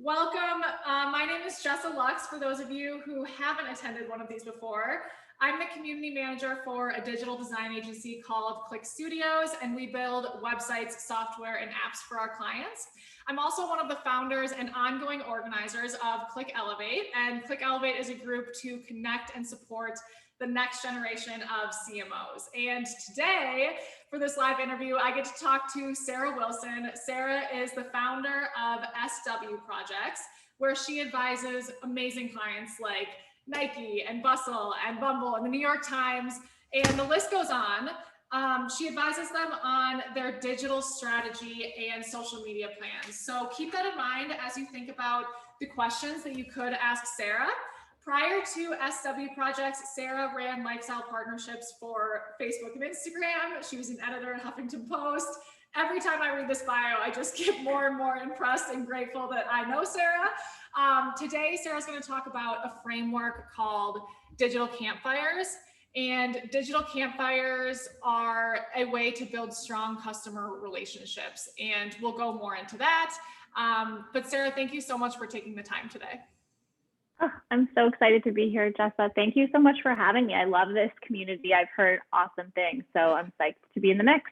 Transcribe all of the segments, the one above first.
Welcome. My name is Jessa Lux. For those of you who haven't attended one of these before, I'm the community manager for a digital design agency called Clique Studios, and we build websites, software, and apps for our clients. I'm also one of the founders and ongoing organizers of Clique Elevate, and Clique Elevate is a group to connect and support the next generation of CMOs. And today, for this live interview, I get to talk to Sara Wilson. Sara is the founder of SW Projects, where she advises amazing clients like Nike and Bustle and Bumble and the New York Times, and the list goes on. She advises them on their digital strategy and social media plans. So keep that in mind as you think about the questions that you could ask Sara. Prior to SW Projects, Sara ran lifestyle partnerships for Facebook and Instagram. She was an editor at Huffington Post. Every time I read this bio, I just get more and more impressed and grateful that I know Sara. Today, Sara's going to talk about a framework called Digital Campfires. And Digital Campfires are a way to build strong customer relationships. And we'll go more into that. But Sara, thank you so much for taking the time today. Oh, I'm so excited to be here, Jessa. Thank you so much for having me. I love this community. I've heard awesome things, so I'm psyched to be in the mix.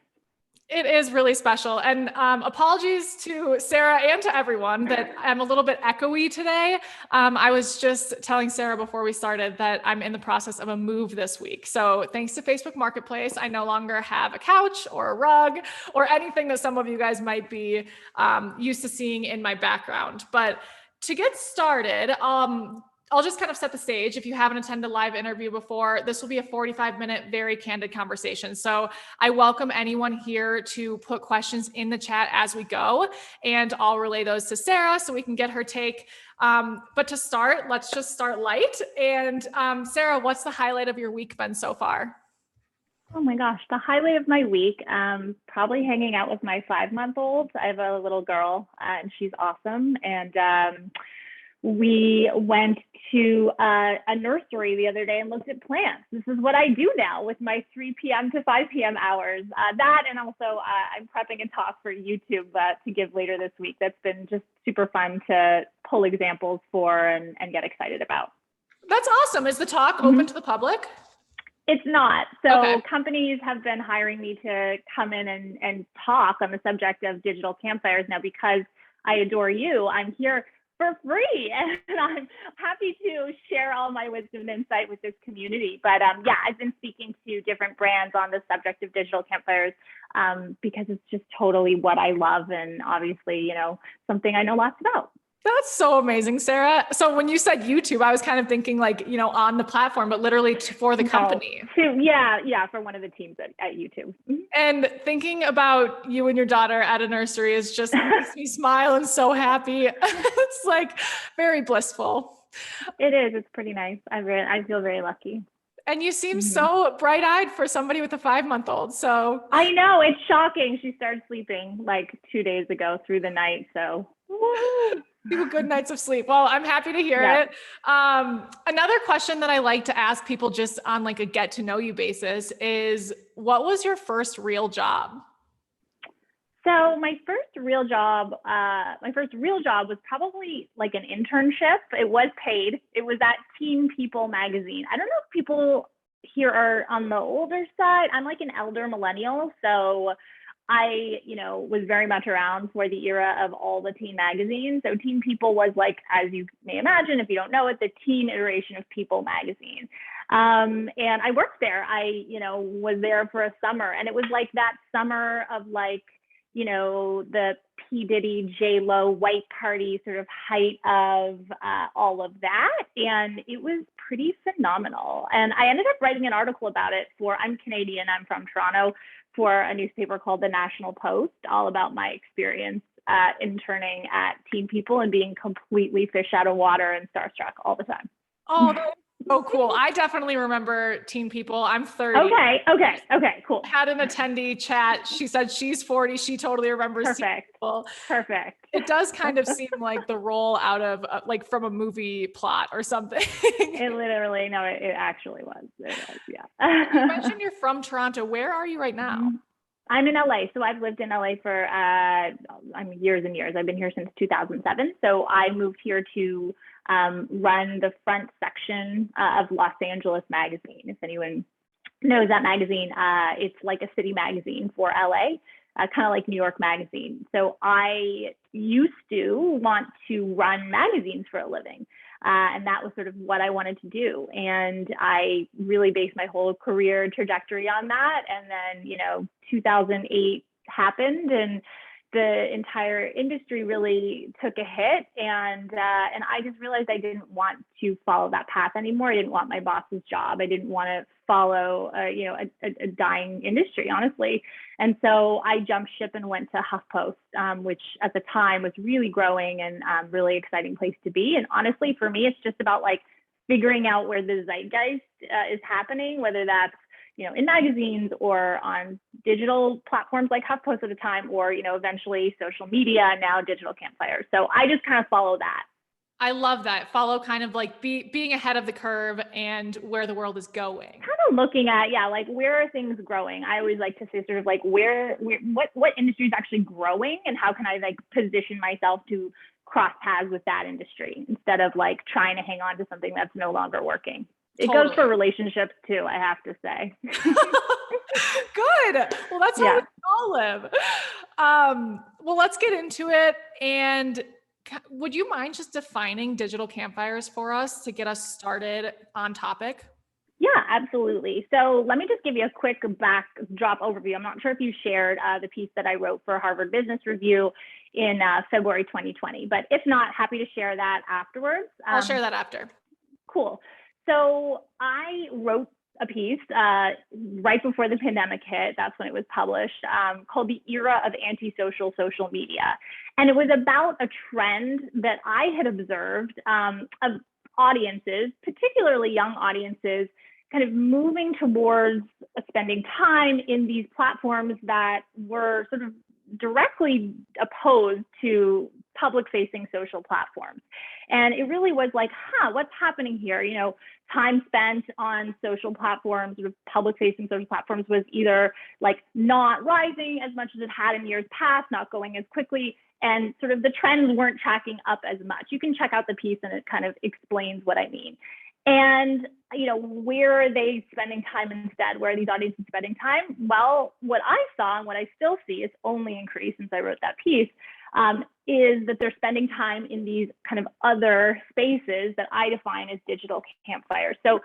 It is really special. And apologies to Sara and to everyone that I'm a little bit echoey today. I was just telling Sara before we started that I'm in the process of a move this week. So thanks to Facebook Marketplace, I no longer have a couch or a rug or anything that some of you guys might be used to seeing in my background. But to get started, I'll just kind of set the stage. If you haven't attended a live interview before, this will be a 45-minute, very candid conversation. So I welcome anyone here to put questions in the chat as we go, and I'll relay those to Sara so we can get her take. But to start, let's just start light. And Sara, what's the highlight of your week been so far? Oh my gosh, the highlight of my week, probably hanging out with my 5-month-old. I have a little girl and she's awesome. And we went to a nursery the other day and looked at plants. This is what I do now with my 3 p.m. to 5 p.m. hours. That, and also I'm prepping a talk for YouTube to give later this week. That's been just super fun to pull examples for and get excited about. That's awesome. Is the talk open to the public? It's not. So companies have been hiring me to come in and talk on the subject of digital campfires. Now, because I adore you, I'm here for free. And I'm happy to share all my wisdom and insight with this community. But yeah, I've been speaking to different brands on the subject of digital campfires because it's just totally what I love. And obviously, you know, something I know lots about. That's so amazing, Sara. So when you said YouTube, I was kind of thinking like, you know, on the platform, but literally for the company. Yeah, for one of the teams at YouTube. And thinking about you and your daughter at a nursery is just makes me smile and so happy. It's like very blissful. It is. It's pretty nice. I feel very lucky. And you seem so bright-eyed for somebody with a 5-month-old. So I know, it's shocking. She started sleeping like 2 days ago through the night. So good nights of sleep. Well, I'm happy to hear it. Another question that I like to ask people just on like a get to know you basis is, what was your first real job? So my first real job was probably like an internship. It was paid. It was at Teen People magazine. I don't know if people here are on the older side. I'm like an elder millennial. So I, was very much around for the era of all the teen magazines. So Teen People was like, as you may imagine, if you don't know it, the teen iteration of People magazine. And I worked there. I, was there for a summer, and it was like that summer of like, the P. Diddy, J-Lo, white party sort of height of all of that. And it was pretty phenomenal. And I ended up writing an article about it I'm Canadian, I'm from Toronto, for a newspaper called The National Post, all about my experience interning at Teen People and being completely fish out of water and starstruck all the time. Oh, that's so cool. I definitely remember Teen People. I'm 30. Okay, cool. Had an attendee chat. She said she's 40. She totally remembers Teen People. Perfect. It does kind of seem like the role out of like from a movie plot or something. It actually was. It was, yeah. You mentioned you're from Toronto. Where are you right now? I'm in LA, so I've lived in LA for years and years. I've been here since 2007. So I moved here to run the front section of Los Angeles Magazine. If anyone knows that magazine, it's like a city magazine for LA, kind of like New York Magazine. So I used to want to run magazines for a living. And that was sort of what I wanted to do. And I really based my whole career trajectory on that. And then, 2008 happened and the entire industry really took a hit. And I just realized I didn't want to follow that path anymore. I didn't want my boss's job. I didn't want to follow, a dying industry, honestly. And so I jumped ship and went to HuffPost, which at the time was really growing and really exciting place to be. And honestly, for me, it's just about like figuring out where the zeitgeist is happening, whether that's in magazines or on digital platforms like HuffPost at the time, or, eventually social media, and now Digital Campfires. So I just kind of follow that. I love that. Follow kind of like being ahead of the curve and where the world is going. Kind of looking at, like where are things growing? I always like to say sort of like what industry is actually growing and how can I like position myself to cross paths with that industry instead of like trying to hang on to something that's no longer working. It goes for relationships too, I have to say. Good. Well, that's how we all live. Well, let's get into it. And would you mind just defining Digital Campfires for us to get us started on topic? Yeah, absolutely. So let me just give you a quick backdrop overview. I'm not sure if you shared the piece that I wrote for Harvard Business Review in February 2020, but if not, happy to share that afterwards. I'll share that after. Cool. So I wrote a piece right before the pandemic hit. That's when it was published, called The Era of Antisocial Social Media. And it was about a trend that I had observed of audiences, particularly young audiences, kind of moving towards spending time in these platforms that were sort of directly opposed to public-facing social platforms. And it really was like, what's happening here? Time spent on social platforms, sort of public-facing social platforms, was either like not rising as much as it had in years past, not going as quickly, and sort of the trends weren't tracking up as much. You can check out the piece and it kind of explains what I mean. And, where are they spending time instead? Where are these audiences spending time? Well, what I saw and what I still see, it's only increased since I wrote that piece, is that they're spending time in these kind of other spaces that I define as digital campfires. So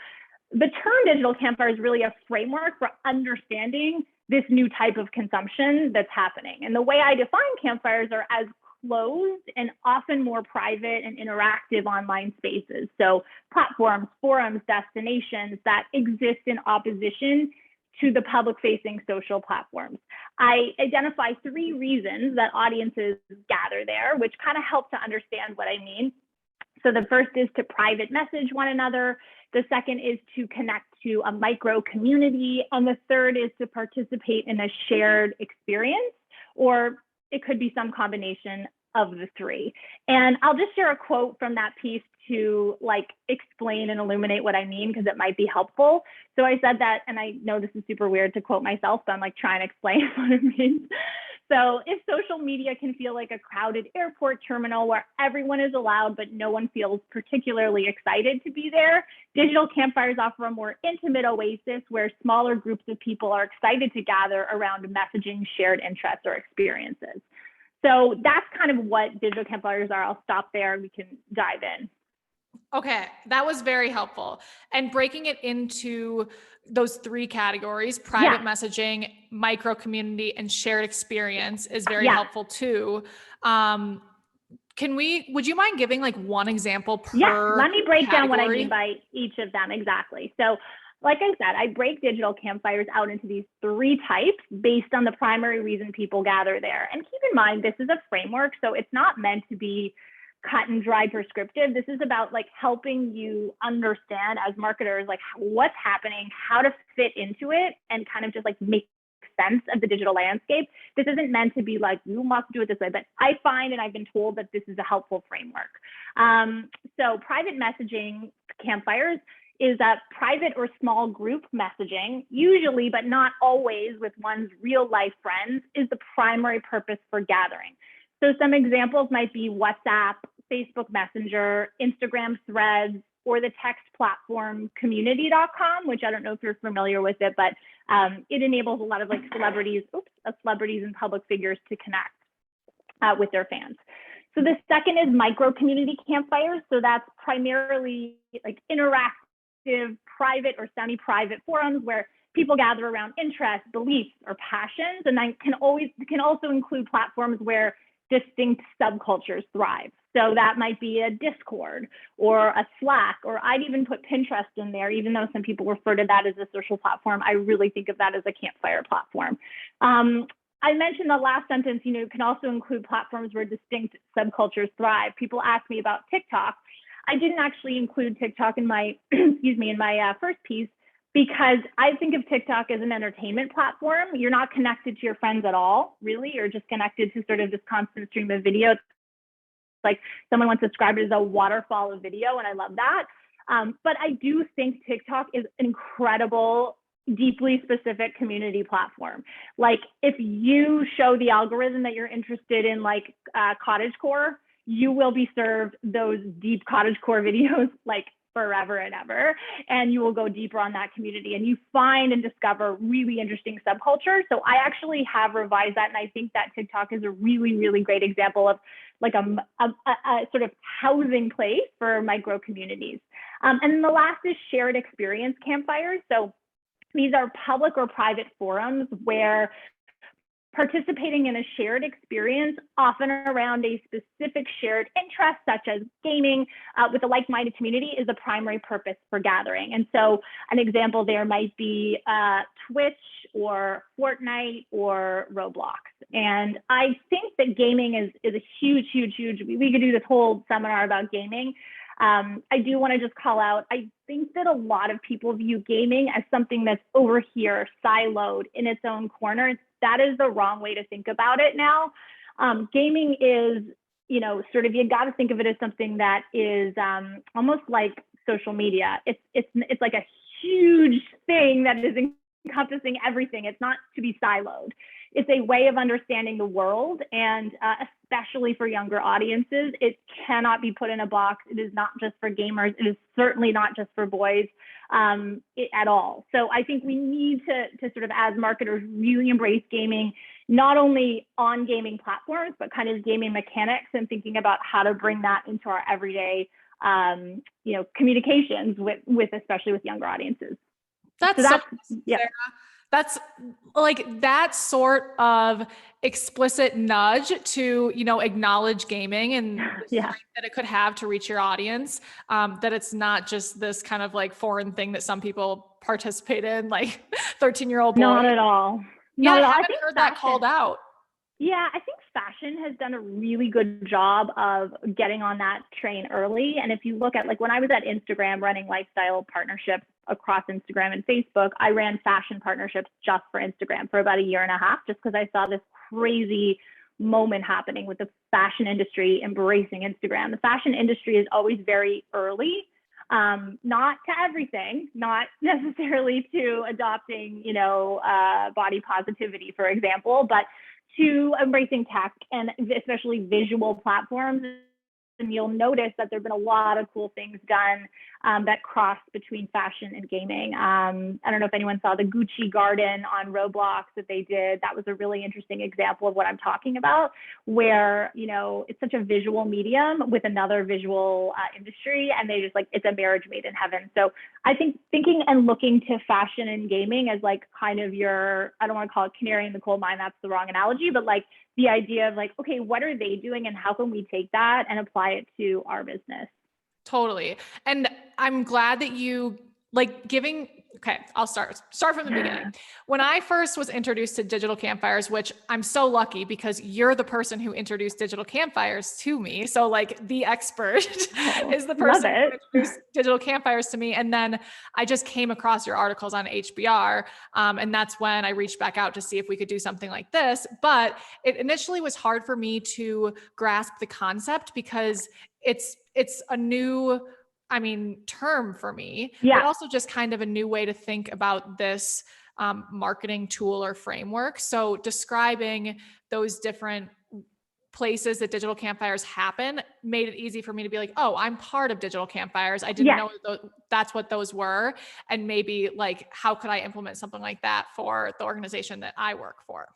the term digital campfire is really a framework for understanding this new type of consumption that's happening. And the way I define campfires are as closed and often more private and interactive online spaces. So platforms, forums, destinations that exist in opposition to the public-facing social platforms. I identify 3 reasons that audiences gather there, which kind of help to understand what I mean. So the first is to private message one another. The second is to connect to a micro community. And the third is to participate in a shared experience, or it could be some combination of the 3. And I'll just share a quote from that piece to like explain and illuminate what I mean, because it might be helpful. So I said that, and I know this is super weird to quote myself, but I'm like trying to explain what it means. So if social media can feel like a crowded airport terminal where everyone is allowed, but no one feels particularly excited to be there, digital campfires offer a more intimate oasis where smaller groups of people are excited to gather around messaging, shared interests, or experiences. So that's kind of what digital campfires are. I'll stop there. We can dive in. Okay, that was very helpful. And breaking it into those 3 categories, private messaging, micro community, and shared experience is very helpful too. Would you mind giving like one example per category? Let me break down what I mean by each of them exactly. So like I said, I break digital campfires out into these 3 types based on the primary reason people gather there. And keep in mind, this is a framework, so it's not meant to be cut and dry prescriptive. This is about like helping you understand as marketers, like what's happening, how to fit into it, and kind of just like make sense of the digital landscape. This isn't meant to be like, you must do it this way, but I find, and I've been told, that this is a helpful framework. So private messaging campfires is that private or small group messaging, usually but not always with one's real life friends, is the primary purpose for gathering. So some examples might be WhatsApp, Facebook Messenger, Instagram Threads, or the text platform community.com, which I don't know if you're familiar with it, but it enables a lot of like celebrities and public figures to connect with their fans. So the second is micro community campfires. So that's primarily like interactive, private or semi-private forums where people gather around interests, beliefs, or passions. And that can also include platforms where distinct subcultures thrive. So that might be a Discord or a Slack, or I'd even put Pinterest in there, even though some people refer to that as a social platform. I really think of that as a campfire platform. I mentioned the last sentence, can also include platforms where distinct subcultures thrive. People ask me about TikTok. I didn't actually include TikTok in my, first piece, because I think of TikTok as an entertainment platform. You're not connected to your friends at all, really. You're just connected to sort of this constant stream of video. It's like someone once described it as a waterfall of video, and I love that. But I do think TikTok is an incredible, deeply specific community platform. Like if you show the algorithm that you're interested in like cottagecore, you will be served those deep cottagecore videos like forever and ever, and you will go deeper on that community and you find and discover really interesting subcultures. So I actually have revised that, and I think that TikTok is a really, really great example of like a sort of housing place for micro communities. And then the last is shared experience campfires. So these are public or private forums where participating in a shared experience, often around a specific shared interest, such as gaming, with a like-minded community, is the primary purpose for gathering. And so an example there might be Twitch or Fortnite or Roblox. And I think that gaming is a huge, we could do this whole seminar about gaming. I do want to just call out, I think that a lot of people view gaming as something that's over here, siloed in its own corner. That is the wrong way to think about it now. Gaming is, sort of, you got to think of it as something that is almost like social media. It's like a huge thing that is encompassing everything. It's not to be siloed. It's a way of understanding the world, and especially for younger audiences, it cannot be put in a box. It is not just for gamers. It is certainly not just for boys at all. So I think we need to sort of, as marketers, really embrace gaming, not only on gaming platforms, but kind of gaming mechanics, and thinking about how to bring that into our everyday, communications with especially with younger audiences. That's yeah. Sarah. That's like that sort of explicit nudge to, acknowledge gaming and the strength that it could have to reach your audience. That it's not just this kind of like foreign thing that some people participate in, like 13-year-old boys. Not at all. I haven't heard that called out. Yeah, I think fashion has done a really good job of getting on that train early. And if you look at, like, when I was at Instagram running lifestyle partnerships across Instagram and Facebook, I ran fashion partnerships just for Instagram for about a year and a half, just because I saw this crazy moment happening with the fashion industry embracing Instagram. The fashion industry is always very early, not to everything, not necessarily to adopting, body positivity, for example, but to embracing tech and especially visual platforms. And you'll notice that there've been a lot of cool things done that cross between fashion and gaming. I don't know if anyone saw the Gucci garden on Roblox that they did. That was a really interesting example of what I'm talking about, where, it's such a visual medium with another visual industry, and they just, like, it's a marriage made in heaven. So I think thinking and looking to fashion and gaming as like kind of your, I don't want to call it canary in the coal mine, that's the wrong analogy, but like the idea of like, okay, what are they doing and how can we take that and apply it to our business? Totally. And I'm glad that you okay, I'll start from the beginning. When I first was introduced to Digital Campfires, which I'm so lucky because you're the person who introduced Digital Campfires to me. So like the expert is the person who introduced Digital Campfires to me. And then I just came across your articles on HBR. And that's when I reached back out to see if we could do something like this. But it initially was hard for me to grasp the concept because it's a new, term for me, Yeah. but also just kind of a new way to think about this marketing tool or framework. So describing those different places that digital campfires happen made it easy for me to be like, oh, I'm part of digital campfires. I didn't know that's what those were. And maybe like, how could I implement something like that for the organization that I work for?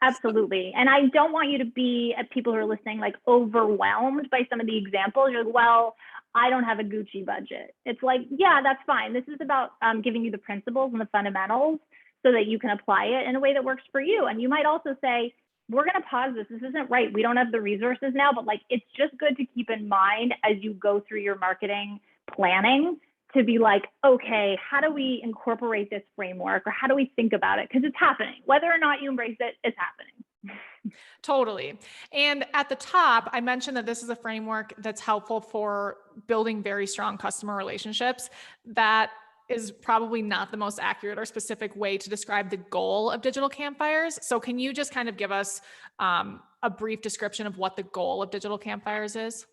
Absolutely. And I don't want you to be, people who are listening, like overwhelmed by some of the examples. You're like, well, I don't have a Gucci budget. It's like, yeah, that's fine. This is about giving you the principles and the fundamentals so that you can apply it in a way that works for you. And you might also say, we're going to pause this. This isn't right. We don't have the resources now, but like, it's just good to keep in mind as you go through your marketing planning to be like, okay, how do we incorporate this framework, or how do we think about it? Because it's happening. Whether or not you embrace it, it's happening. Totally. And at the top, I mentioned that this is a framework that's helpful for building very strong customer relationships. That is probably not the most accurate or specific way to describe the goal of digital campfires. So can you just kind of give us a brief description of what the goal of digital campfires is?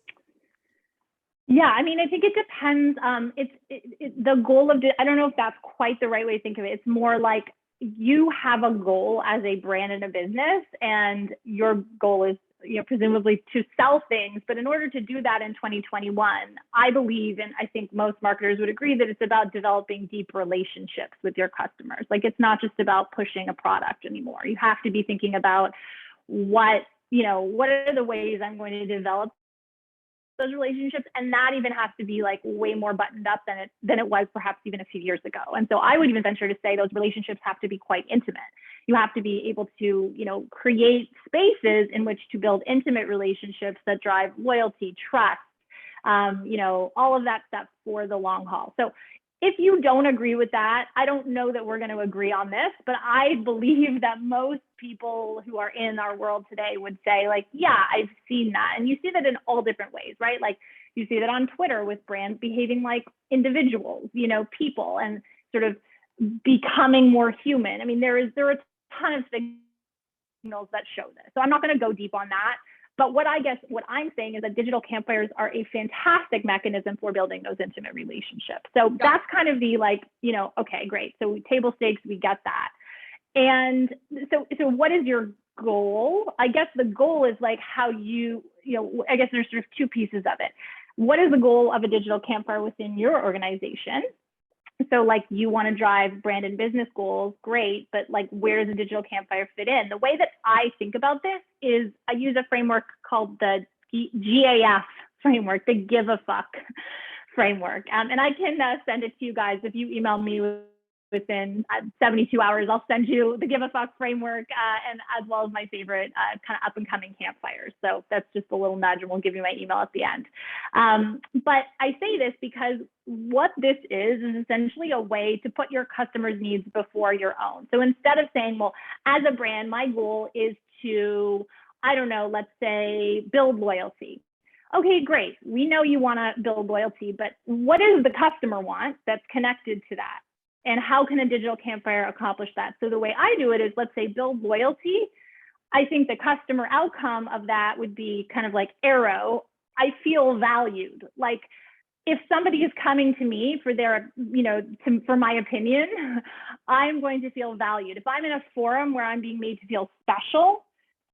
Yeah, I mean, I think it depends. The goal of, I don't know if that's quite the right way to think of it. It's more like you have a goal as a brand and a business, and your goal is, presumably to sell things. But in order to do that in 2021, I believe, and I think most marketers would agree, that it's about developing deep relationships with your customers. Like, it's not just about pushing a product anymore. You have to be thinking about what are the ways I'm going to develop those relationships, and that even has to be like way more buttoned up than it was perhaps even a few years ago. And so I would even venture to say those relationships have to be quite intimate. You have to be able to, create spaces in which to build intimate relationships that drive loyalty, trust, all of that stuff for the long haul. So if you don't agree with that, I don't know that we're going to agree on this, but I believe that most people who are in our world today would say, like, yeah, I've seen that. And you see that in all different ways, right? Like, you see that on Twitter with brands behaving like individuals, people, and sort of becoming more human. I mean, there are a ton of signals that show this. So I'm not going to go deep on that. But what I'm saying is that digital campfires are a fantastic mechanism for building those intimate relationships. So that's kind of the okay, great. So table stakes, we get that. And so what is your goal? I guess the goal is like how I guess there's sort of two pieces of it. What is the goal of a digital campfire within your organization? So like, you want to drive brand and business goals, great, but like, where does a digital campfire fit in? The way that I think about this is I use a framework called the GAF framework, the Give a Fuck framework. And I can send it to you guys. If you email me within 72 hours, I'll send you the Give a Fuck framework, and as well as my favorite kind of up and coming campfires. So that's just a little nudge, and we'll give you my email at the end. But I say this because what this is essentially a way to put your customers' needs before your own. So instead of saying, well, as a brand, my goal is to, I don't know, let's say build loyalty. Okay, great. We know you want to build loyalty, but what does the customer want that's connected to that? And how can a digital campfire accomplish that? So the way I do it is, let's say, build loyalty. I think the customer outcome of that would be kind of like arrow. I feel valued. Like, if somebody is coming to me for their, for my opinion, I'm going to feel valued. If I'm in a forum where I'm being made to feel special,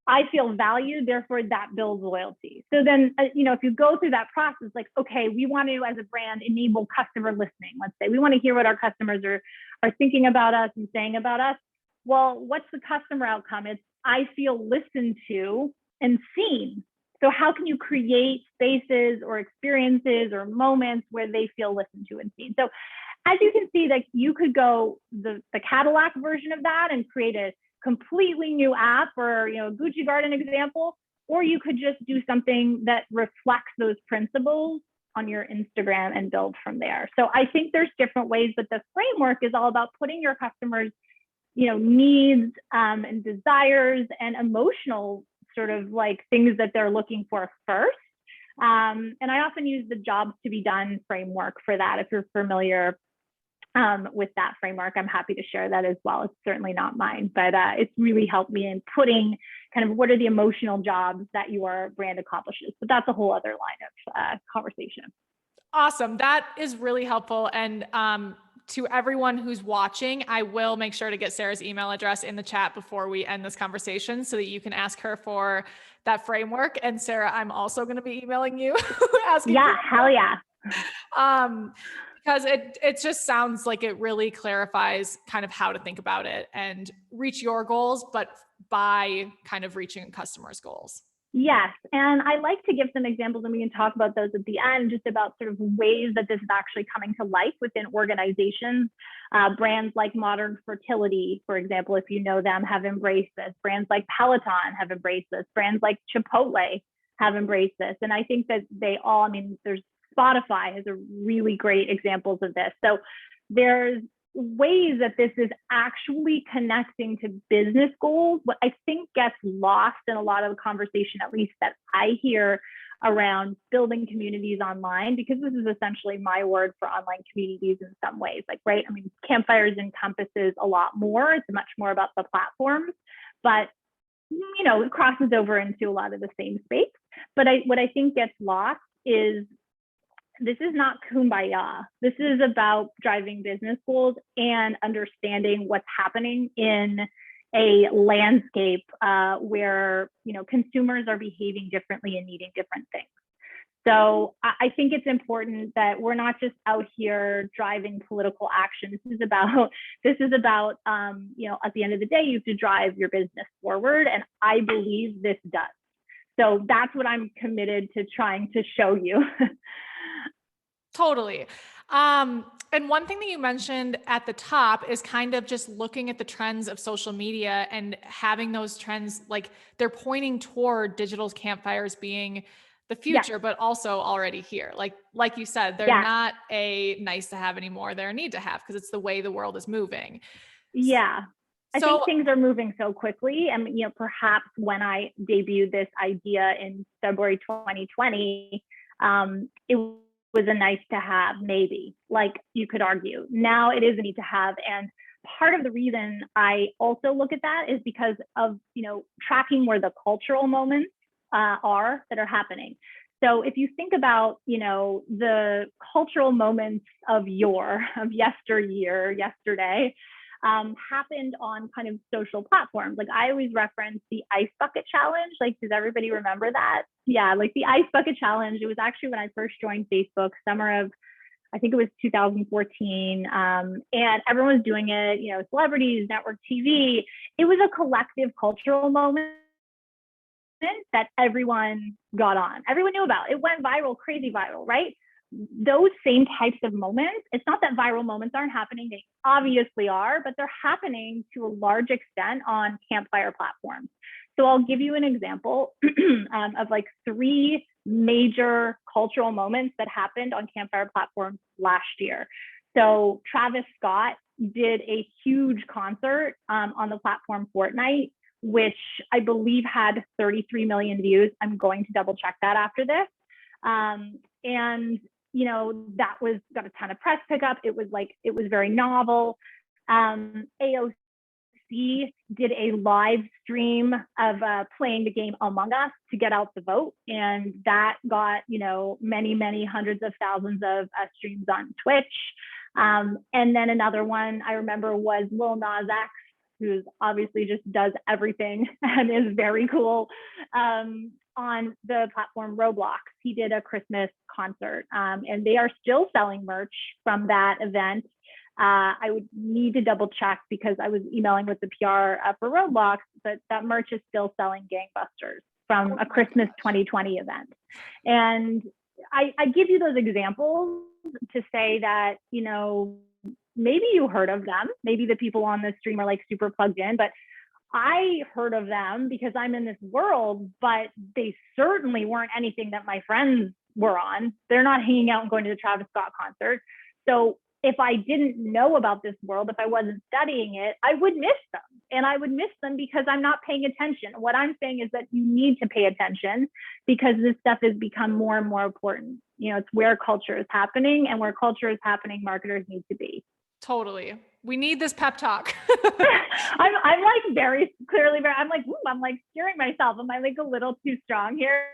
I feel valued, therefore that builds loyalty. So then, if you go through that process, like, okay, we want to, as a brand, enable customer listening. Let's say we want to hear what our customers are thinking about us and saying about us. Well, what's the customer outcome? It's, I feel listened to and seen. So how can you create spaces or experiences or moments where they feel listened to and seen? So as you can see, like, you could go the Cadillac version of that and create a completely new app, or Gucci Garden example, or you could just do something that reflects those principles on your Instagram and build from there. So I think there's different ways, but the framework is all about putting your customers, needs and desires and emotional sort of like things that they're looking for first. And I often use the jobs to be done framework for that. If you're familiar with that framework, I'm happy to share that as well. It's certainly not mine, but it's really helped me in putting kind of what are the emotional jobs that your brand accomplishes. But that's a whole other line of conversation. Awesome. That is really helpful. And to everyone who's watching, I will make sure to get Sarah's email address in the chat before we end this conversation so that you can ask her for that framework. And Sarah, I'm also going to be emailing you asking Yeah, for hell yeah. because it just sounds like it really clarifies kind of how to think about it and reach your goals, but by kind of reaching customers' goals. Yes. And I like to give some examples, and we can talk about those at the end, just about sort of ways that this is actually coming to life within organizations. Brands like Modern Fertility, for example, if you know them, have embraced this. Brands like Peloton have embraced this. Brands like Chipotle have embraced this. And I think that they all, I mean, there's Spotify has a really great examples of this. So there's ways that this is actually connecting to business goals. What I think gets lost in a lot of the conversation, at least that I hear around building communities online, because this is essentially my word for online communities in some ways, like, right? I mean, Campfires encompasses a lot more. It's much more about the platforms, but you know, it crosses over into a lot of the same space. But what I think gets lost is this is not kumbaya. This is about driving business goals and understanding what's happening in a landscape where, you know, consumers are behaving differently and needing different things. So I think it's important that we're not just out here driving political action. This is about, you know, at the end of the day, you have to drive your business forward. And I believe this does. So that's what I'm committed to trying to show you. Totally. And one thing that you mentioned at the top is kind of just looking at the trends of social media and having those trends, like they're pointing toward digital campfires being the future, but also already here. Like you said, they're not a nice to have anymore. They're a need to have because it's the way the world is moving. Yeah. I think things are moving so quickly. And, you know, perhaps when I debuted this idea in February 2020, it was a nice to have, maybe, like you could argue. Now it is a need to have. And part of the reason I also look at that is because of, you know, tracking where the cultural moments are that are happening. So if you think about, you know, the cultural moments of yesteryear, yesterday, happened on kind of social platforms. Like I always reference the ice bucket challenge. Like, does everybody remember that? Yeah, like the ice bucket challenge. It was actually when I first joined Facebook, summer of, I think it was 2014. And everyone was doing it, you know, celebrities, network TV. It was a collective cultural moment that everyone got on. Everyone knew about. It went viral, crazy viral, right? Those same types of moments, it's not that viral moments aren't happening, they obviously are, but they're happening to a large extent on Campfire platforms. So I'll give you an example of like 3 major cultural moments that happened on Campfire platforms last year. So Travis Scott did a huge concert on the platform Fortnite, which I believe had 33 million views. I'm going to double check that after this. And you know, that got a ton of press pickup. It was very novel. AOC did a live stream of playing the game Among Us to get out the vote. And that got, you know, many, many hundreds of thousands of streams on Twitch. And then another one I remember was Lil Nas X, who obviously just does everything and is very cool. On the platform Roblox, he did a Christmas concert, and they are still selling merch from that event. I would need to double check because I was emailing with the PR for Roblox, but that merch is still selling gangbusters from a Christmas 2020 event. And I give you those examples to say that, you know, maybe you heard of them. Maybe the people on this stream are like super plugged in, but I heard of them because I'm in this world, but they certainly weren't anything that my friends were on. They're not hanging out and going to the Travis Scott concert. So if I didn't know about this world, if I wasn't studying it, I would miss them. And I would miss them because I'm not paying attention. What I'm saying is that you need to pay attention because this stuff has become more and more important. You know, it's where culture is happening, and where culture is happening, marketers need to be. Totally. We need this pep talk. I'm like very clearly, I'm like steering myself. Am I like a little too strong here?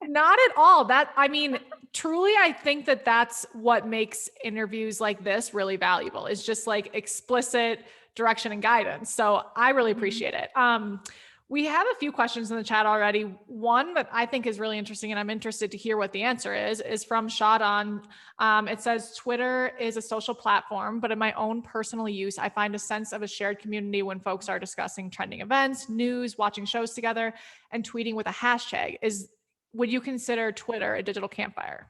Not at all. I mean, truly, I think that that's what makes interviews like this really valuable, is just like explicit direction and guidance. So I really appreciate it. We have a few questions in the chat already. One that I think is really interesting, and I'm interested to hear what the answer is from Shadon. It says, Twitter is a social platform, but in my own personal use, I find a sense of a shared community when folks are discussing trending events, news, watching shows together, and tweeting with a hashtag. Would you consider Twitter a digital campfire?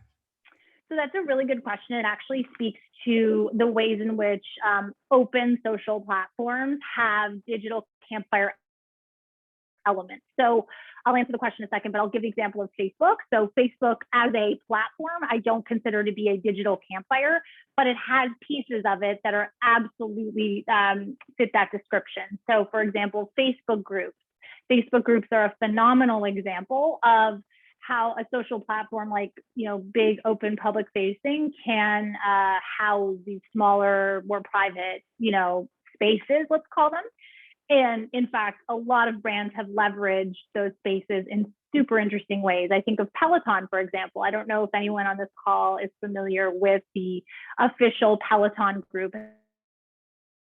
So that's a really good question. It actually speaks to the ways in which open social platforms have digital campfire elements. So I'll answer the question in a second, but I'll give the example of Facebook. So Facebook as a platform, I don't consider to be a digital campfire, but it has pieces of it that are absolutely fit that description. So for example, Facebook groups. Facebook groups are a phenomenal example of how a social platform like, big open public facing can house these smaller, more private, spaces, let's call them. And in fact, a lot of brands have leveraged those spaces in super interesting ways. I think of Peloton, for example. I don't know if anyone on this call is familiar with the official Peloton group. It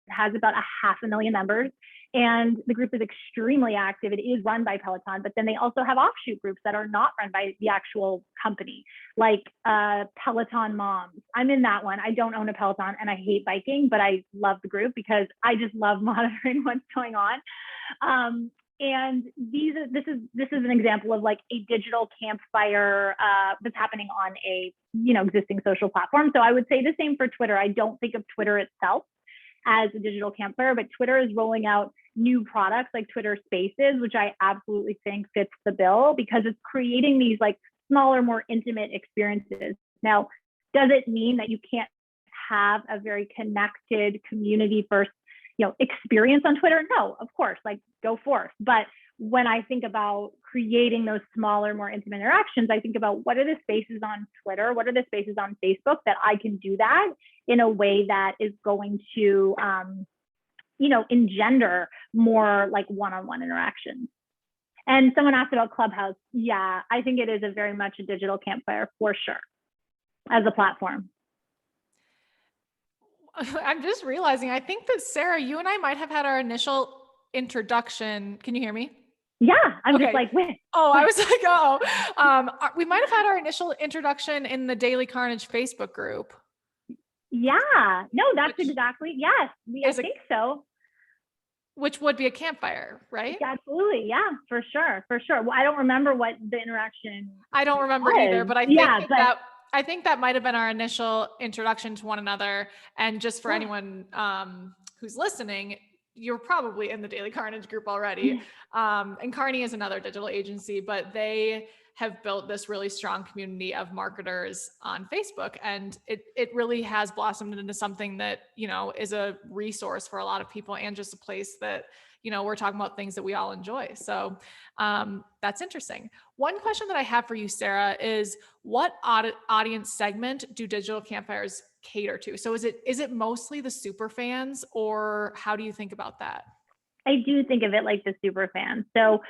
has about 500,000 members, and the group is extremely active. It is run by Peloton, but then they also have offshoot groups that are not run by the actual company, like Peloton Moms. I'm in that one. I don't own a Peloton and I hate biking, but I love the group because I just love monitoring what's going on. And this is an example of like a digital campfire that's happening on a existing social platform. So I would say the same for Twitter. I don't think of Twitter itself as a digital campfire, but Twitter is rolling out new products like Twitter Spaces, which I absolutely think fits the bill because it's creating these like smaller, more intimate experiences. Now, does it mean that you can't have a very connected community first, experience on Twitter? No, of course, like go forth. But when I think about creating those smaller, more intimate interactions, I think about what are the spaces on Twitter, what are the spaces on Facebook that I can do that in a way that is going to, engender more like one-on-one interactions. And someone asked about Clubhouse. Yeah, I think it is a very much a digital campfire for sure as a platform. I'm just realizing, I think that Sarah, you and I might have had our initial introduction. Can you hear me? Yeah, I'm okay. just like, wait. Oh, I was like, we might have had our initial introduction in the Daily Carnage Facebook group. Yeah, no, that's exactly, yes, I think so. Which would be a campfire, right? Yeah, absolutely, yeah, for sure. Well, I don't remember what the interaction I don't remember either, but I think that might have been our initial introduction to one another. And just for anyone who's listening, you're probably in the Daily Carnage group already. And Carney is another digital agency, but they have built this really strong community of marketers on Facebook. And it really has blossomed into something that, is a resource for a lot of people and just a place that, we're talking about things that we all enjoy. So that's interesting. One question that I have for you, Sarah, is what audience segment do digital campfires cater to? So is it mostly the super fans, or how do you think about that? I do think of it like the super fans. So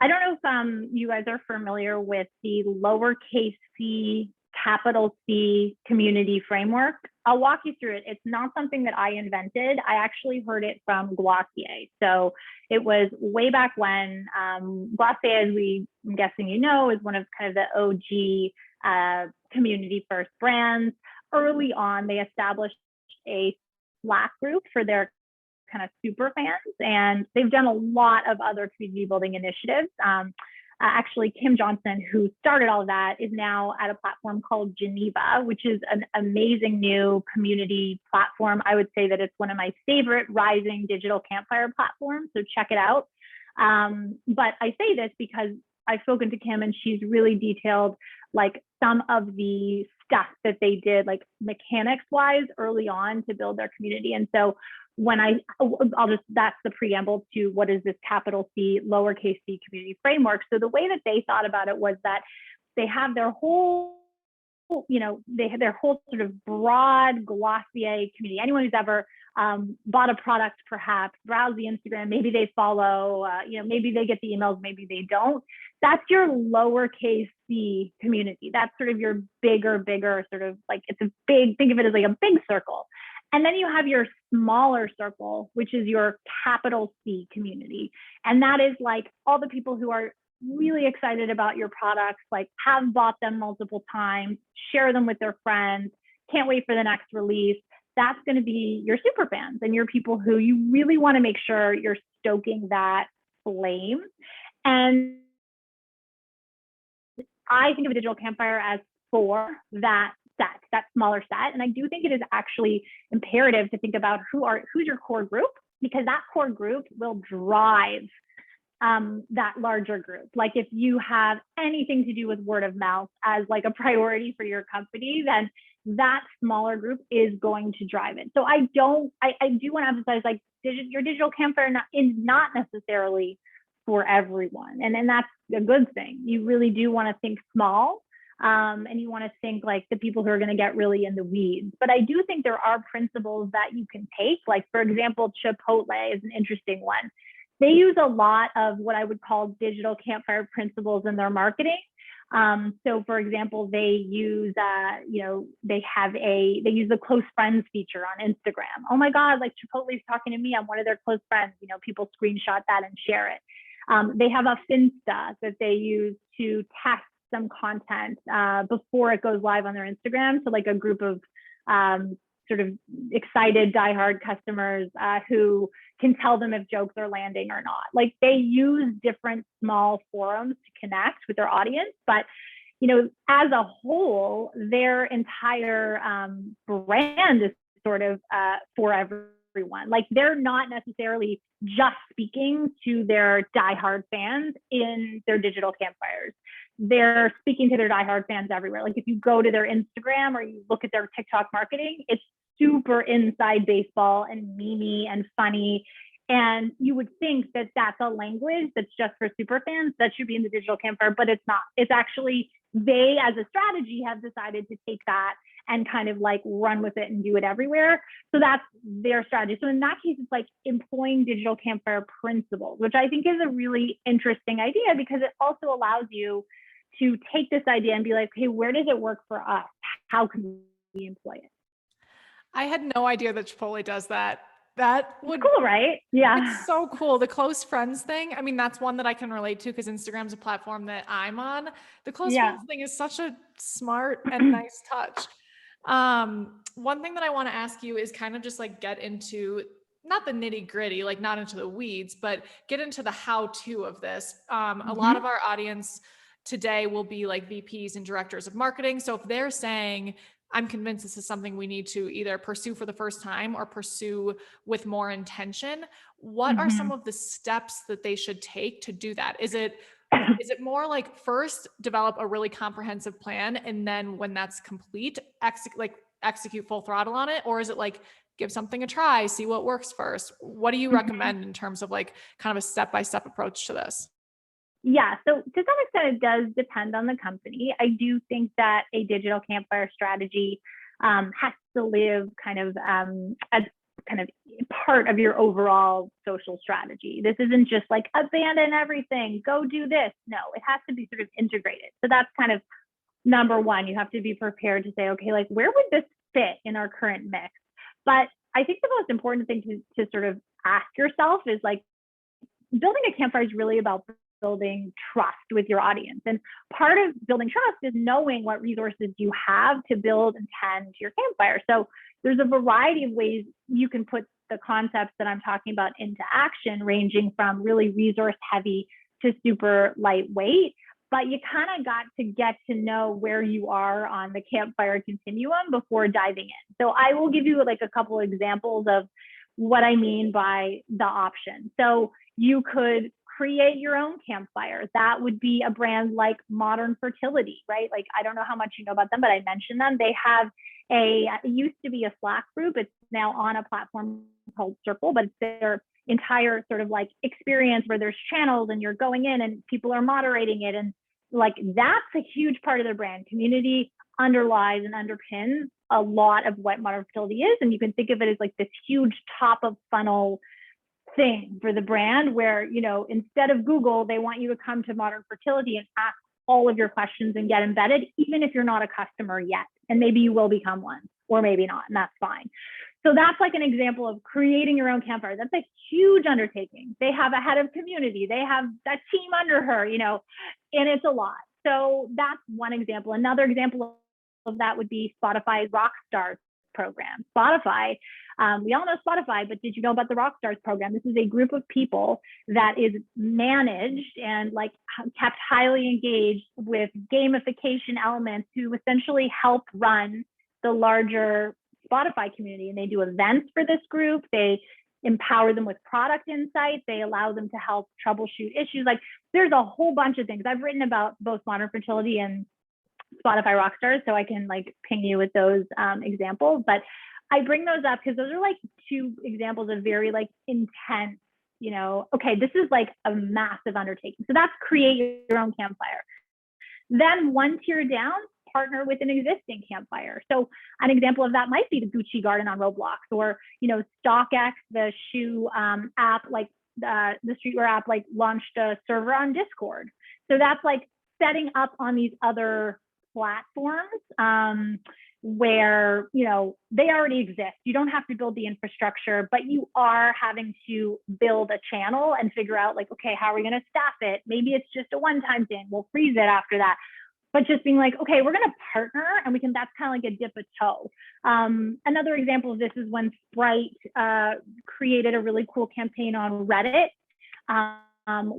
I don't know if you guys are familiar with the lowercase c, capital C community framework. I'll walk you through it. It's not something that I invented. I actually heard it from Glossier. So it was way back when. Glossier, as I'm guessing is one of kind of the OG community first brands. Early on, they established a Slack group for their kind of super fans, and they've done a lot of other community building initiatives. Actually, Kim Johnson, who started all of that, is now at a platform called Geneva, which is an amazing new community platform. I would say that it's one of my favorite rising digital campfire platforms, so check it out. But I say this because I've spoken to Kim and she's really detailed like some of the stuff that they did, like mechanics wise early on to build their community. And so that's the preamble to what is this capital C, lowercase c community framework. So the way that they thought about it was that they have their whole, they have their whole sort of broad Glossier community. Anyone who's ever bought a product, perhaps browse the Instagram, maybe they follow, maybe they get the emails, maybe they don't. That's your lowercase C community. That's sort of your bigger sort of like, it's a big, think of it as like a big circle. And then you have your smaller circle, which is your capital C community. And that is like all the people who are really excited about your products, like have bought them multiple times, share them with their friends, can't wait for the next release. That's going to be your super fans and your people who you really want to make sure you're stoking that flame. And I think of a digital campfire as for that set, that smaller set. And I do think it is actually imperative to think about who's your core group, because that core group will drive that larger group. Like if you have anything to do with word of mouth as like a priority for your company, then that smaller group is going to drive it. So I do want to emphasize, like, your digital campfire is not necessarily for everyone. And that's a good thing. You really do want to think small. And you want to think like the people who are going to get really in the weeds. But I do think there are principles that you can take. Like, for example, Chipotle is an interesting one. They use a lot of what I would call digital campfire principles in their marketing. So for example, they use, they use the close friends feature on Instagram. Oh my God, like Chipotle's talking to me. I'm one of their close friends. People screenshot that and share it. They have a Finsta that they use to test some content before it goes live on their Instagram. So like a group of sort of excited diehard customers who can tell them if jokes are landing or not. Like they use different small forums to connect with their audience, but as a whole, their entire brand is sort of for everyone. Like they're not necessarily just speaking to their diehard fans in their digital campfires. They're speaking to their diehard fans everywhere. Like if you go to their Instagram or you look at their TikTok marketing, it's super inside baseball and memey and funny. And you would think that that's a language that's just for super fans that should be in the digital campfire, but it's not. It's actually, they as a strategy have decided to take that and kind of like run with it and do it everywhere. So that's their strategy. So in that case, it's like employing digital campfire principles, which I think is a really interesting idea because it also allows you to take this idea and be like, okay, where does it work for us? How can we employ it? I had no idea that Chipotle does that. That would cool, right? Yeah. It's so cool. The close friends thing. I mean, that's one that I can relate to because Instagram's a platform that I'm on. The close friends thing is such a smart and nice touch. One thing that I want to ask you is kind of just like get into not the nitty gritty, like not into the weeds, but get into the how-to of this. A lot of our audience today will be like VPs and directors of marketing. So if they're saying, I'm convinced this is something we need to either pursue for the first time or pursue with more intention, what are some of the steps that they should take to do that? Is it more like first develop a really comprehensive plan and then when that's complete, execute full throttle on it? Or is it like give something a try, see what works first? What do you recommend in terms of like kind of a step-by-step approach to this? Yeah, so to some extent, it does depend on the company. I do think that a digital campfire strategy has to live kind of as kind of part of your overall social strategy. This isn't just like abandon everything, go do this. No, it has to be sort of integrated. So that's kind of number one. You have to be prepared to say, okay, like where would this fit in our current mix? But I think the most important thing to sort of ask yourself is like, building a campfire is really about building trust with your audience. And part of building trust is knowing what resources you have to build and tend your campfire. So there's a variety of ways you can put the concepts that I'm talking about into action, ranging from really resource heavy to super lightweight. But you kind of got to get to know where you are on the campfire continuum before diving in. So I will give you like a couple of examples of what I mean by the option. So you could create your own campfire. That would be a brand like Modern Fertility, right? Like, I don't know how much you know about them, but I mentioned them. They have it used to be a Slack group. It's now on a platform called Circle, but it's their entire sort of like experience where there's channels and you're going in and people are moderating it. And like, that's a huge part of their brand. Community underlies and underpins a lot of what Modern Fertility is. And you can think of it as like this huge top of funnel thing for the brand where, instead of Google, they want you to come to Modern Fertility and ask all of your questions and get embedded, even if you're not a customer yet. And maybe you will become one, or maybe not, and that's fine. So that's like an example of creating your own campfire. That's a huge undertaking. They have a head of community. They have a team under her, and it's a lot. So that's one example. Another example of that would be Spotify's Rockstar program. Spotify, we all know Spotify, but did you know about the Rockstars program? This is a group of people that is managed and like kept highly engaged with gamification elements to essentially help run the larger Spotify community. And they do events for this group. They empower them with product insights. They allow them to help troubleshoot issues. Like there's a whole bunch of things. I've written about both modern fertility and Spotify Rockstars, so I can like ping you with those examples. But I bring those up because those are like two examples of very like intense, okay, this is like a massive undertaking. So that's create your own campfire. Then one tier down, partner with an existing campfire. So an example of that might be the Gucci Garden on Roblox, or StockX, the shoe app, like the streetwear app, like launched a server on Discord. So that's like setting up on these other platforms where they already exist. You don't have to build the infrastructure, but you are having to build a channel and figure out like, okay, how are we going to staff it? Maybe it's just a one-time thing. We'll freeze it after that. But just being like, okay, we're going to partner, and that's kind of like a dip a toe. Another example of this is when Sprite created a really cool campaign on Reddit,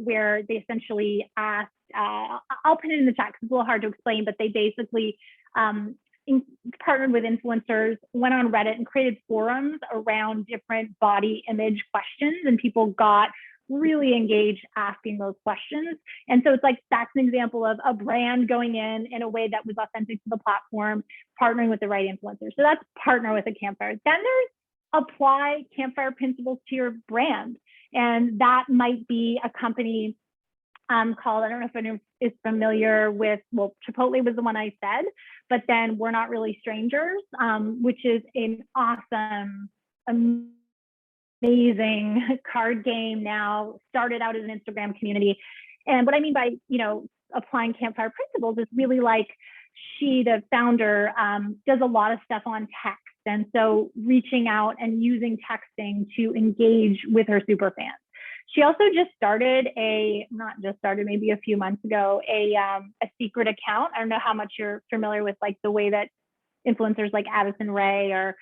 where they essentially asked, I'll put it in the chat because it's a little hard to explain, but they basically partnered with influencers, went on Reddit and created forums around different body image questions, and people got really engaged asking those questions. And so it's like, that's an example of a brand going in a way that was authentic to the platform, partnering with the right influencers. So that's partner with a campfire. Then there's apply campfire principles to your brand. And that might be a company called, I don't know if anyone is familiar with, well, Chipotle was the one I said, but then We're Not Really Strangers, which is an awesome, amazing card game now, started out as an Instagram community. And what I mean by, applying campfire principles is really like the founder, does a lot of stuff on text. And so reaching out and using texting to engage with her super fans. She also maybe a few months ago, a secret account. I don't know how much you're familiar with like the way that influencers like Addison Rae are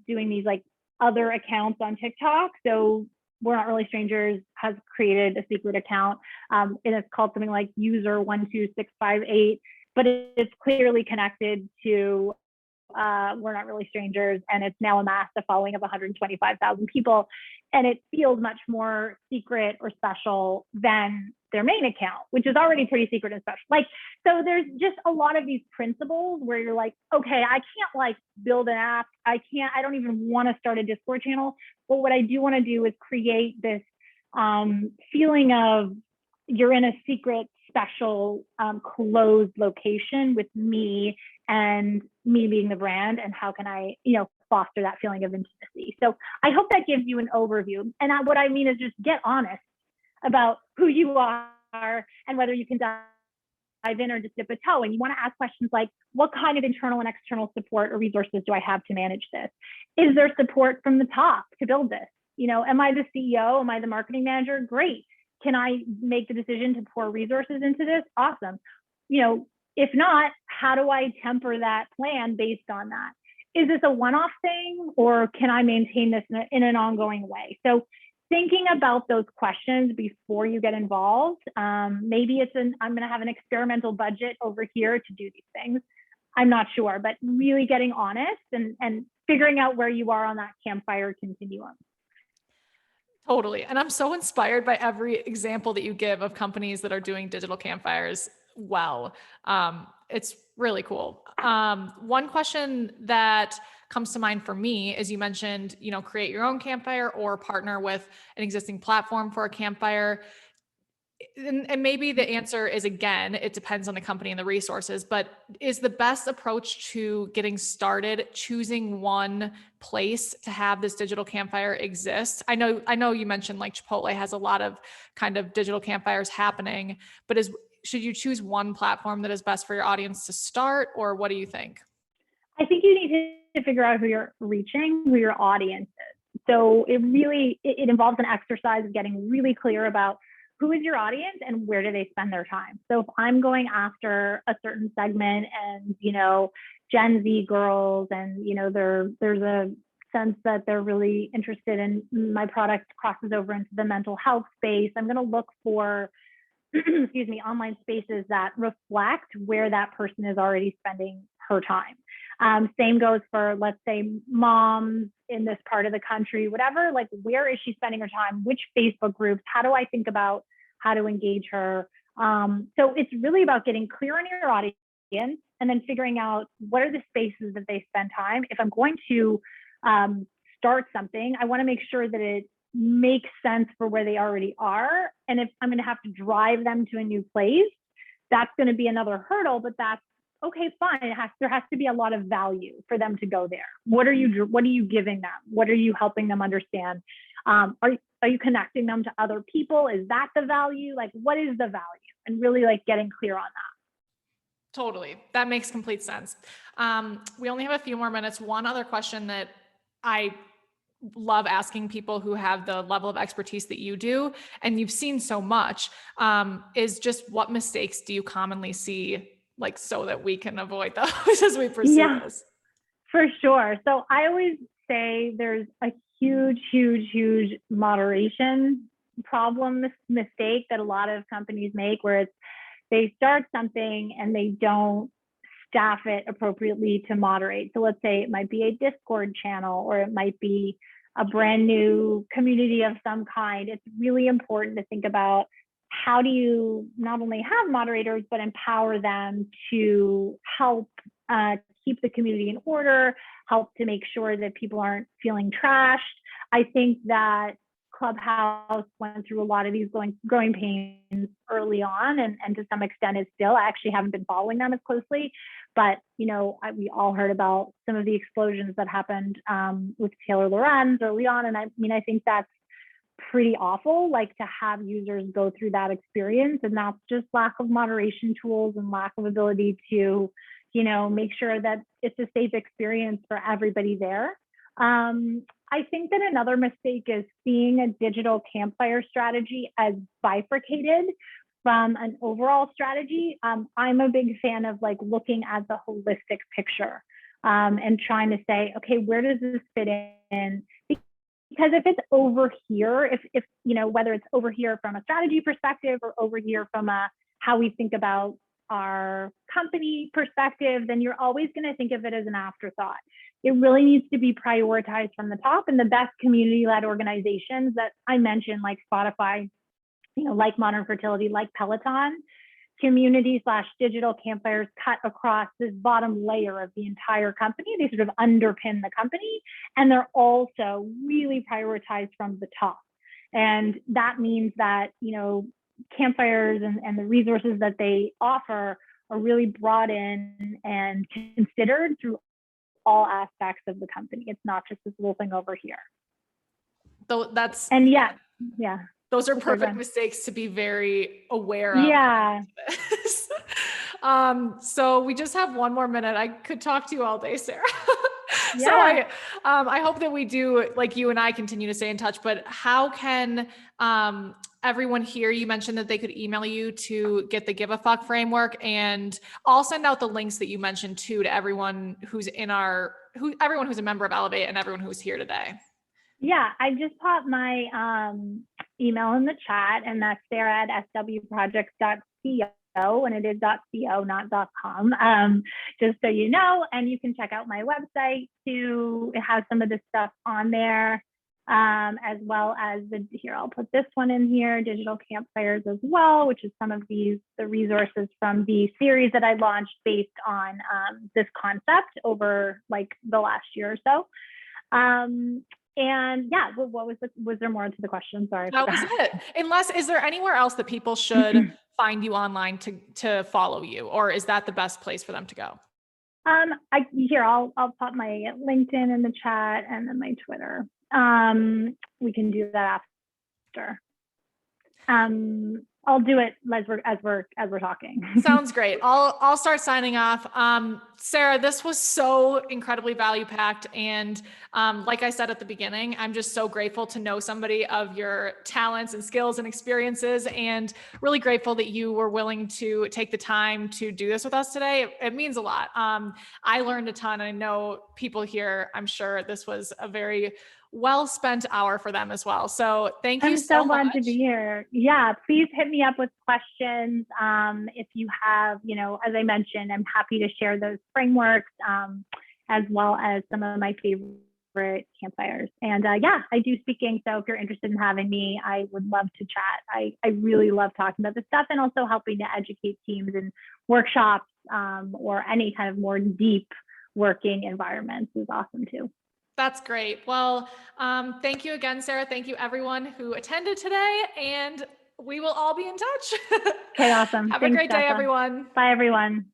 doing these like other accounts on TikTok. So We're Not Really Strangers has created a secret account, and it's called something like user 12658, but it's clearly connected to We're Not Really Strangers, and it's now amassed a following of 125,000 people, and it feels much more secret or special than their main account, which is already pretty secret and special. Like, so there's just a lot of these principles where you're like, okay, I can't like build an app. I don't even want to start a Discord channel. But what I do want to do is create this feeling of you're in a secret, special, closed location with me and me being the brand, and how can I, foster that feeling of intimacy. So I hope that gives you an overview. And what I mean is just get honest about who you are and whether you can dive in or just dip a toe. And you want to ask questions like, what kind of internal and external support or resources do I have to manage this? Is there support from the top to build this? Am I the CEO? Am I the marketing manager? Great. Can I make the decision to pour resources into this? Awesome. If not, how do I temper that plan based on that? Is this a one-off thing, or can I maintain this in an ongoing way? So thinking about those questions before you get involved. Maybe I'm going to have an experimental budget over here to do these things. I'm not sure, but really getting honest and figuring out where you are on that campfire continuum. Totally. And I'm so inspired by every example that you give of companies that are doing digital campfires well. It's really cool. One question that comes to mind for me is, you mentioned, create your own campfire or partner with an existing platform for a campfire. And maybe the answer is, again, it depends on the company and the resources, but is the best approach to getting started choosing one place to have this digital campfire exist? I know you mentioned like Chipotle has a lot of kind of digital campfires happening, but should you choose one platform that is best for your audience to start, or what do you think? I think you need to figure out who you're reaching, who your audience is. So it involves an exercise of getting really clear about who is your audience and where do they spend their time. So if I'm going after a certain segment and, Gen Z girls and, there's a sense that they're really interested in my product crosses over into the mental health space, I'm going to look for, online spaces that reflect where that person is already spending her time. Same goes for, let's say, moms in this part of the country, whatever, like, where is she spending her time? Which Facebook groups? How do I think about how to engage her? So it's really about getting clear on your audience and then figuring out what are the spaces that they spend time. If I'm going to start something, I want to make sure that it makes sense for where they already are. And if I'm going to have to drive them to a new place, that's going to be another hurdle, but that's okay, fine. There has to be a lot of value for them to go there. What are you giving them? What are you helping them understand? Are you connecting them to other people? Is that the value? Like, what is the value? And really like getting clear on that. Totally. That makes complete sense. We only have a few more minutes. One other question that I love asking people who have the level of expertise that you do, and you've seen so much, is just what mistakes do you commonly see, like, so that we can avoid those as we pursue this? For sure. So I always say there's a huge moderation problem, mistake that a lot of companies make, where it's they start something and they don't staff it appropriately to moderate. So let's say it might be a Discord channel, or it might be a brand new community of some kind. It's really important to think about, how do you not only have moderators, but empower them to help keep the community in order, help to make sure that people aren't feeling trashed. I think that Clubhouse went through a lot of these growing pains early on, and to some extent is still. I actually haven't been following them as closely, but we all heard about some of the explosions that happened with Taylor Lorenz early on, and I think that's pretty awful, like, to have users go through that experience. And that's just lack of moderation tools and lack of ability to, make sure that it's a safe experience for everybody there. I think that another mistake is seeing a digital campfire strategy as bifurcated from an overall strategy. I'm a big fan of like looking at the holistic picture and trying to say, okay, where does this fit in? Because if it's over here, if whether it's over here from a strategy perspective or over here from how we think about our company perspective, then you're always going to think of it as an afterthought. It really needs to be prioritized from the top. And the best community-led organizations that I mentioned, like Spotify, like Modern Fertility, like Peloton, community/digital campfires cut across this bottom layer of the entire company. They sort of underpin the company, and they're also really prioritized from the top. And that means that, campfires and the resources that they offer are really brought in and considered through all aspects of the company. It's not just this little thing over here. So Those are perfect mistakes to be very aware of. Yeah. So we just have one more minute. I could talk to you all day, Sarah. Yeah. So I hope that we do, like, you and I continue to stay in touch, but how can everyone here, you mentioned that they could email you to get the Give a Fuck framework, and I'll send out the links that you mentioned too to everyone who's everyone who's a member of Elevate and everyone who's here today. Yeah, I just popped my email in the chat, and that's Sarah at swprojects.co, and it is .co, not .com, just so you know. And you can check out my website too. It has some of this stuff on there, as well as here, I'll put this one in here, Digital Campfires as well, which is some of the resources from the series that I launched based on this concept over like the last year or so. And yeah, what was there more to the question? Sorry. That was it. Is there anywhere else that people should find you online to follow you, or is that the best place for them to go? I'll pop my LinkedIn in the chat and then my Twitter. We can do that after. I'll do it as we're talking. Sounds great. I'll start signing off. Sara, this was so incredibly value packed. And like I said at the beginning, I'm just so grateful to know somebody of your talents and skills and experiences, and really grateful that you were willing to take the time to do this with us today. It means a lot. I learned a ton. I know people here, I'm sure this was a very well spent hour for them as well. So thank you I'm so so glad much. to be here. Yeah, please hit me up with questions. If you have, as I mentioned, I'm happy to share those frameworks, as well as some of my favorite campfires. And yeah, I do speaking. So if you're interested in having me, I would love to chat. I really love talking about this stuff, and also helping to educate teams in workshops, or any kind of more deep working environments is awesome too. That's great. Well, thank you again, Sara. Thank you everyone who attended today, and we will all be in touch. Okay, awesome. Have Thanks, a great day, Jessa. everyone. Bye, everyone.